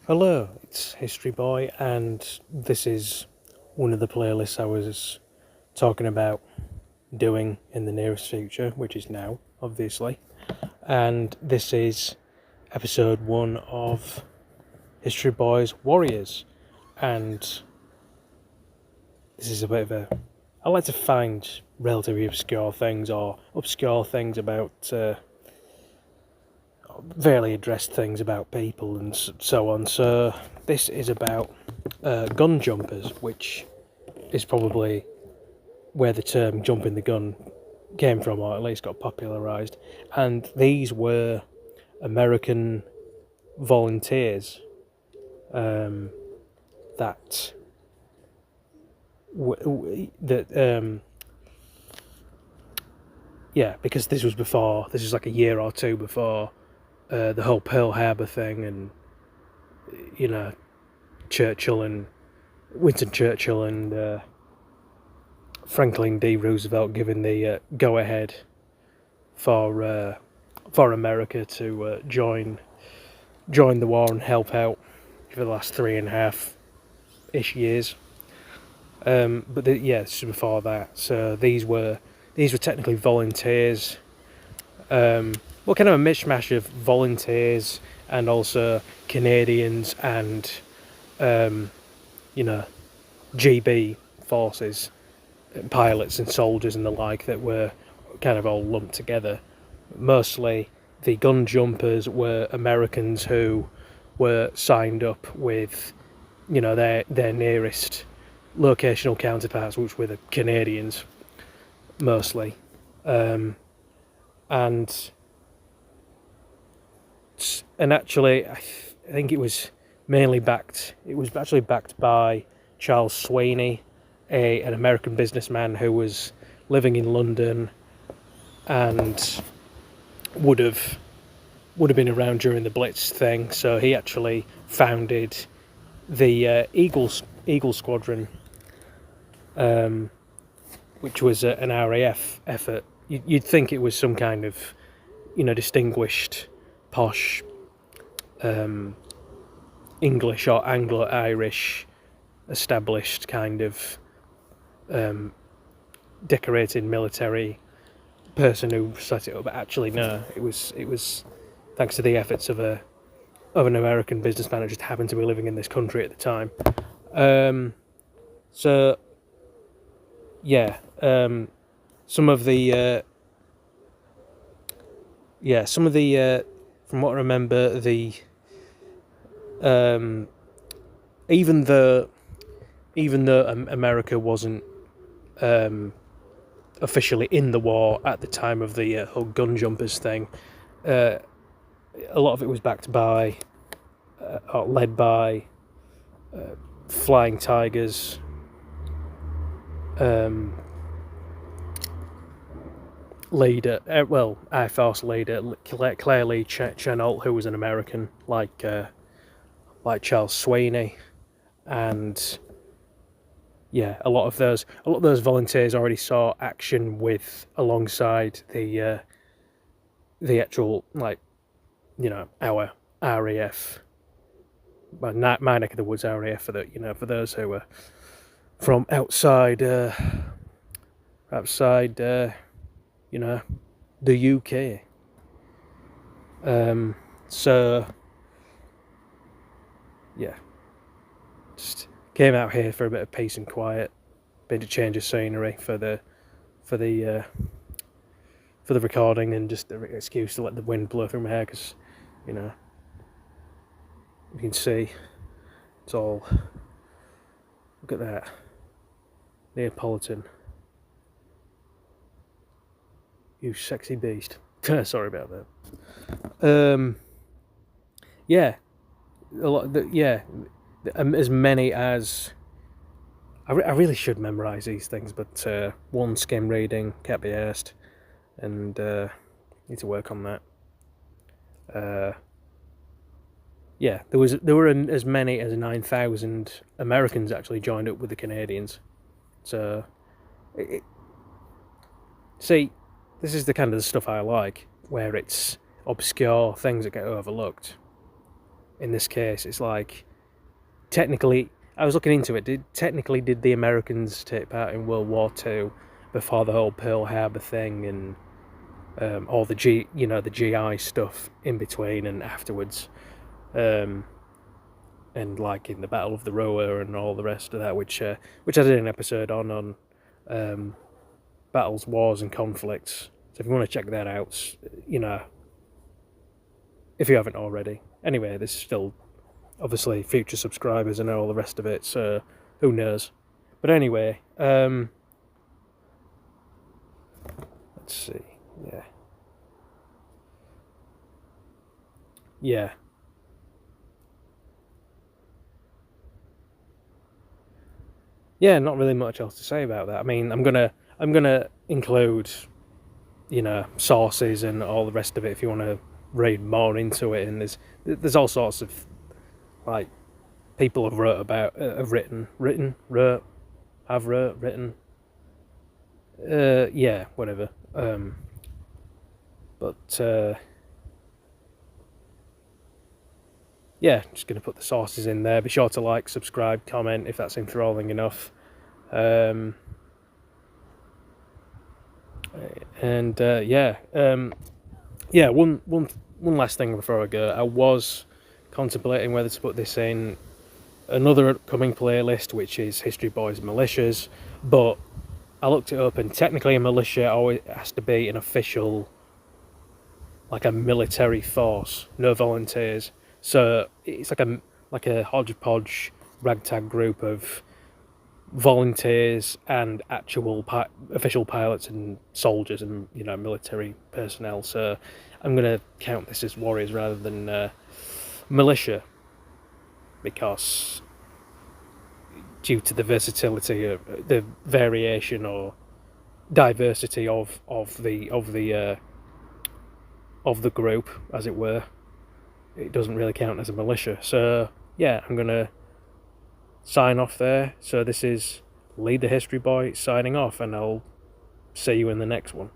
Hello, it's History Boy, and this is one of the playlists I was talking about doing in the nearest future, which is now, obviously. And this is episode 1 of History Boy's Warriors. And this is a bit of a. I like to find relatively obscure things or obscure things about. Fairly addressed things about people and so on. So this is about gun jumpers, which is probably where the term jumping the gun came from, or at least got popularised. And these were American volunteers that because this was like a year or two before the whole Pearl Harbor thing, and Winston Churchill and Franklin D. Roosevelt giving the go ahead for America to join the war and help out for the last 3.5-ish years. This was before that. So these were technically volunteers. Kind of a mishmash of volunteers and also Canadians and GB forces, pilots and soldiers and the like, that were kind of all lumped together. Mostly the gun jumpers were Americans who were signed up with their nearest locational counterparts, which were the Canadians mostly. And actually, I think it was mainly backed. It was actually backed by Charles Sweeney, an American businessman who was living in London and would have been around during the Blitz thing. So he actually founded the Eagle Squadron, which was an RAF effort. You'd think it was some kind of distinguished, posh, English or Anglo-Irish established kind of decorated military person who set it up. But actually, no, it was thanks to the efforts of an American businessman who just happened to be living in this country at the time. Some of the from what I remember, the even though America wasn't officially in the war at the time of the whole gun jumpers thing, a lot of it was backed by or led by Flying Tigers, leader, Air Force leader Claire Lee Chennault, who was an American, like Charles Sweeney, and a lot of those volunteers already saw action alongside the actual, our RAF, my neck of the woods RAF, for those who were from outside the UK. Just came out here for a bit of peace and quiet, bit of change of scenery for the recording, and just an excuse to let the wind blow through my hair, because you can see it's all. Look at that, Neapolitan. You sexy beast. Sorry about that. A lot. As many as I really should memorise these things, but one skim reading can't be arsed, and need to work on that. There were as many as 9,000 Americans actually joined up with the Canadians. So, see, this is the kind of stuff I like, where it's obscure things that get overlooked. in this case. It's like, technically, I was looking into it. Did the Americans take part in World War II before the whole Pearl Harbor thing and all the GI stuff in between and afterwards, and like in the Battle of the Roa and all the rest of that, which I did an episode on battles, wars, and conflicts. So if you want to check that out, if you haven't already. Anyway, there's still obviously future subscribers and all the rest of it, so who knows. But anyway, let's see. Yeah. Yeah, not really much else to say about that. I mean, I'm gonna include, sources and all the rest of it if you want to read more into it. And there's all sorts of like people have written. Yeah, whatever. Yeah, just going to put the sources in there. Be sure to like, subscribe, comment if that's enthralling enough. One last thing before I go. I was contemplating whether to put this in another upcoming playlist, which is History Boys Militias, but I looked it up, and technically a militia always has to be an official, like a military force, no volunteers. So it's like a hodgepodge, ragtag group of volunteers and actual official pilots and soldiers and military personnel. So I'm going to count this as warriors rather than militia, because due to the versatility of the variation or diversity of the group, as it were, it doesn't really count as a militia. So yeah, I'm gonna sign off there. So this is Lead the History Boy signing off, and I'll see you in the next one.